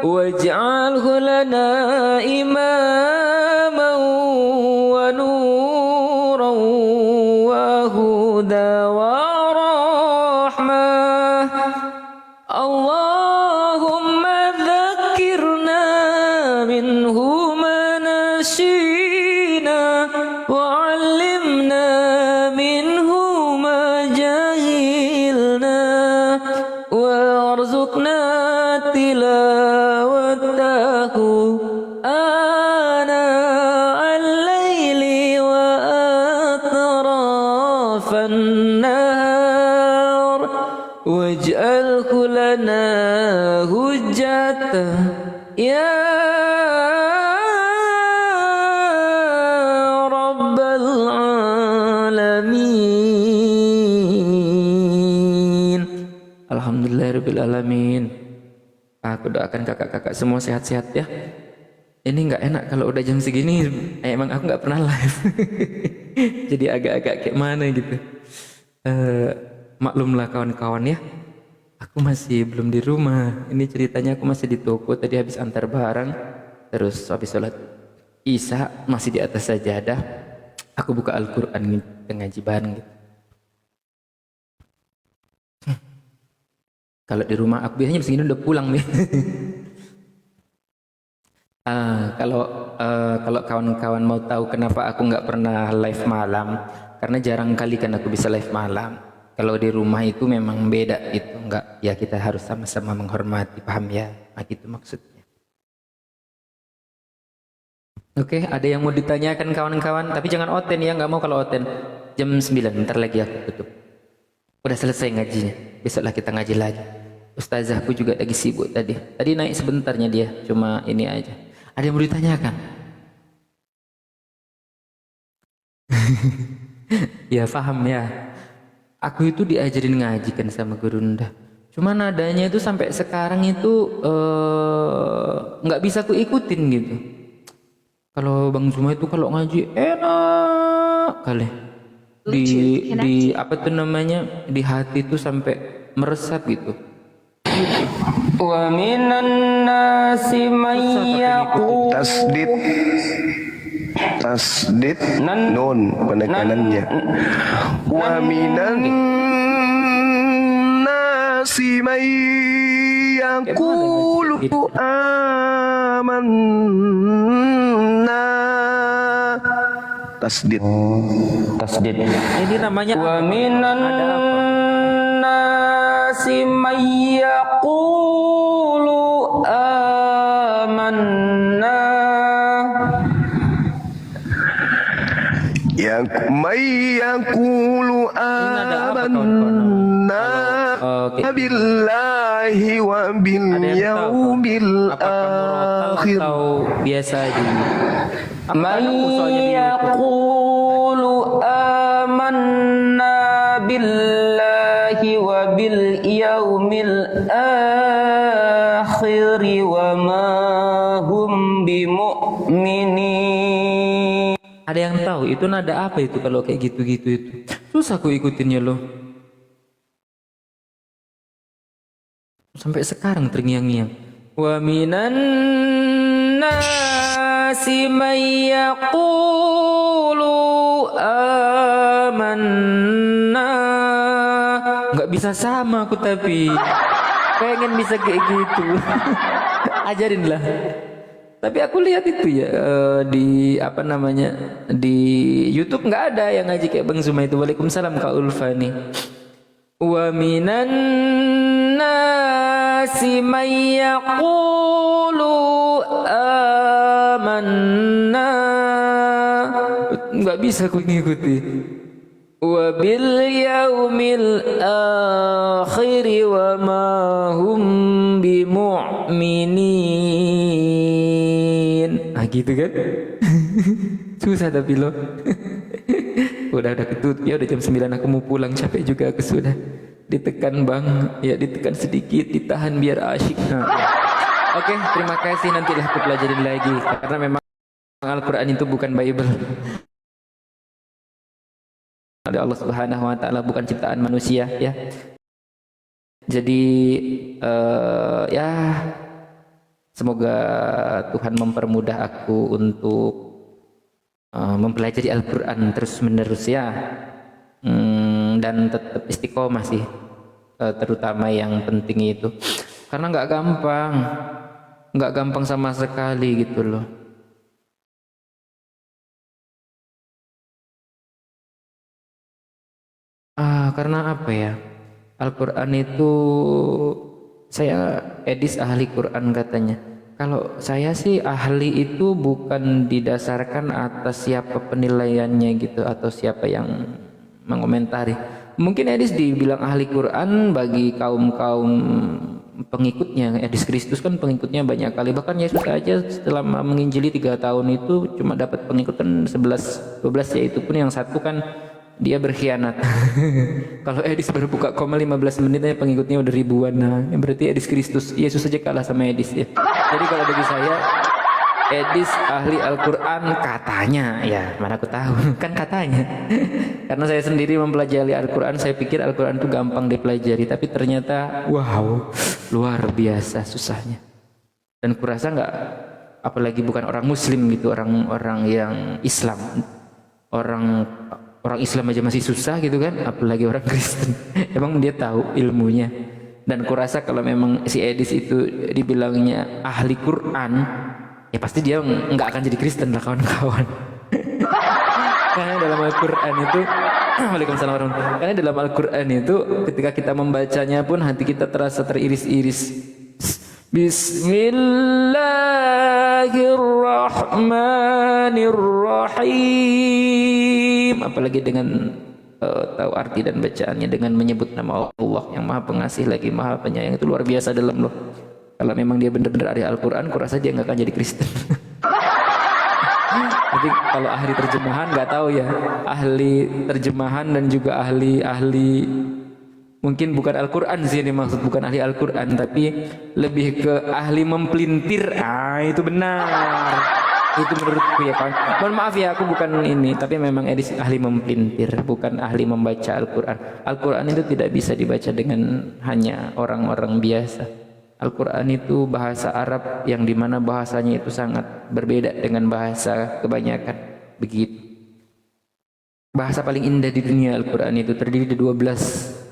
واجعله لنا إماما ونورا وهدى ورحمة اللهم ذكرنا منه ما نسينا وعلمنا منه ما جهلنا وارزقنا تلاوته آناء الليل وأطراف النهار واجعله لنا هجة يا رب العالمين. Alhamdulillahirabbil alamin. Aku doakan kakak-kakak semua sehat-sehat ya. Ini nggak enak kalau udah jam segini. Emang aku nggak pernah live. Jadi agak-agak kayak mana gitu. Maklumlah kawan-kawan ya. Aku masih belum di rumah. Ini ceritanya aku masih di toko. Tadi habis antar barang. Terus habis sholat Isya masih di atas sajadah. Aku buka Al-Quran gitu, ngaji bareng gitu. Kalau di rumah aku biasanya jam segini udah pulang nih. Kalau kawan-kawan mau tahu kenapa aku nggak pernah live malam, karena jarang kali kan aku bisa live malam. Kalau di rumah itu memang beda gitu, nggak ya kita harus sama-sama menghormati, paham ya? Nah, gitu maksudnya. Oke, ada yang mau ditanyakan kawan-kawan, tapi jangan oten ya, nggak mau kalau oten. Jam 9, bentar lagi aku tutup. Udah selesai ngajinya, besoklah kita ngaji lagi. Ustazahku juga lagi sibuk tadi. Tadi naik sebentarnya dia, cuma ini aja. Ada yang mau ditanyakan? Ya paham ya. Aku itu diajarin ngaji kan sama Gurunda. Cuma nadanya itu sampai sekarang itu nggak bisa aku ikutin gitu. Kalau Bang Zuma itu kalau ngaji enak kali. Di apa tuh namanya, di hati tuh sampai meresap gitu. Wa minan nasi may yaqul tasdid nun penekanannya. Wa minan nasi may yaqulu amanna. Tasdid. Tasdid. Ini namanya wa minan nasi may yaqulu amanna. Yang may yaqulu amanna billahi wa bil yaumil akhir. Biasa aja. May yaqulu amanna billahi wa bil yaumil akhir wa ma hum bimu'minin. Ada yang tahu itu nada apa itu kalau kayak gitu-gitu itu? Susah aku ikutinnya loh. Sampai sekarang terngiang-ngiang. Wa minan nasi may yaqulu amanna. Nggak bisa sama aku tapi pengen bisa kayak gitu. Ajarin lah. Tapi aku lihat itu ya di apa namanya, di YouTube nggak ada yang ngaji kayak Bang Zuma itu. Waalaikumsalam Kak Ulfa nih. Wa minan nasi may yaqulu amanna. Nggak bisa aku ngikuti. Wa bil yaumil akhir wa ma hum bimu'minin. Ah gitu kan. Susah tapi lo. udah ketut ya, udah jam 9 aku mau pulang, capek juga aku sudah. Ditekan Bang, ya ditekan sedikit, ditahan biar asyik. Nah, ya. Oke, terima kasih, nantilah aku pelajarin lagi karena memang Al-Quran itu bukan Bible. Oleh Allah Subhanahu wa taala, bukan ciptaan manusia ya. Jadi ya Semoga Tuhan mempermudah aku untuk mempelajari Al-Quran terus menerus ya. Dan tetap istiqomah sih, terutama yang penting itu, karena nggak gampang sama sekali gitu loh. Karena apa ya, Al-Quran itu, saya Edis ahli Quran katanya. Kalau saya sih ahli itu bukan didasarkan atas siapa penilaiannya gitu atau siapa yang mengomentari. Mungkin Edis dibilang ahli Quran bagi kaum-kaum pengikutnya. Edis Kristus kan pengikutnya banyak kali. Bahkan Yesus aja setelah menginjili 3 tahun itu cuma dapat pengikut kan 11-12, yaitu pun yang satu kan dia berkhianat. Kalau Edis baru buka koma 15 menitnya pengikutnya udah ribuan. Nah, berarti Edis Kristus, Yesus saja kalah sama Edis ya. Jadi kalau bagi saya Edis ahli Al-Quran katanya, ya mana aku tahu kan katanya. Karena saya sendiri mempelajari Al-Quran, saya pikir Al-Quran itu gampang dipelajari, tapi ternyata wow, luar biasa susahnya. Dan kurasa nggak, apalagi bukan orang Muslim gitu, orang yang Islam, orang Islam aja masih susah gitu kan, apalagi orang Kristen. Emang dia tahu ilmunya. Dan kurasa kalau memang si Edis itu dibilangnya ahli Quran, ya pasti dia nggak akan jadi Kristen lah kawan-kawan. Karena dalam Al-Quran itu Waalaikumsalam warahmatullahi wabarakatuh. Karena dalam Al-Quran itu ketika kita membacanya pun hati kita terasa teriris-iris. Bismillahirrahmanirrahim. Apalagi dengan tahu arti dan bacaannya, dengan menyebut nama Allah yang Maha Pengasih lagi Maha Penyayang, itu luar biasa dalam loh. Kalau memang dia benar-benar ahli Al-Quran, kurasa dia nggak akan jadi Kristen. Jadi kalau ahli terjemahan nggak tahu ya, ahli terjemahan dan juga ahli mungkin bukan Al-Quran sih ini maksud, bukan ahli Al-Quran, tapi lebih ke ahli mempelintir. Itu benar. Itu menurutku ya kawan. Mohon maaf ya, aku bukan ini, tapi memang Edis ahli mempelintir, bukan ahli membaca Al-Quran. Al-Quran itu tidak bisa dibaca dengan hanya orang-orang biasa. Al-Quran itu bahasa Arab yang dimana bahasanya itu sangat berbeda dengan bahasa kebanyakan. Begitu. Bahasa paling indah di dunia Al-Quran itu terdiri dari 12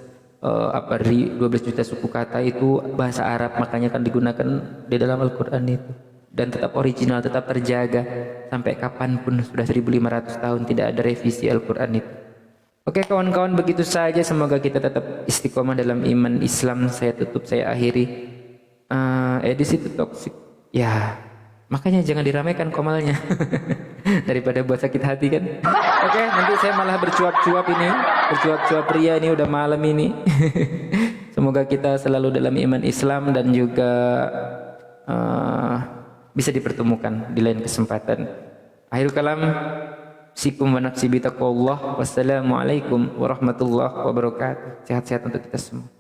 juta suku kata, itu bahasa Arab, makanya kan digunakan di dalam Al-Quran itu. Dan tetap original, tetap terjaga sampai kapanpun, sudah 1500 tahun tidak ada revisi Al-Quran itu. Oke kawan-kawan, begitu saja, semoga kita tetap istiqomah dalam iman Islam. Saya tutup, saya akhiri. Edis itu toksik ya, makanya jangan diramaikan komalnya. Daripada buat sakit hati kan. Oke, nanti saya malah bercuap-cuap pria ini udah malam ini. Semoga kita selalu dalam iman Islam dan juga bisa dipertemukan di lain kesempatan. Akhirul kalam, sikum wa nafsi bitaqwallah. Wassalamualaikum warahmatullahi wabarakatuh. Sehat-sehat untuk kita semua.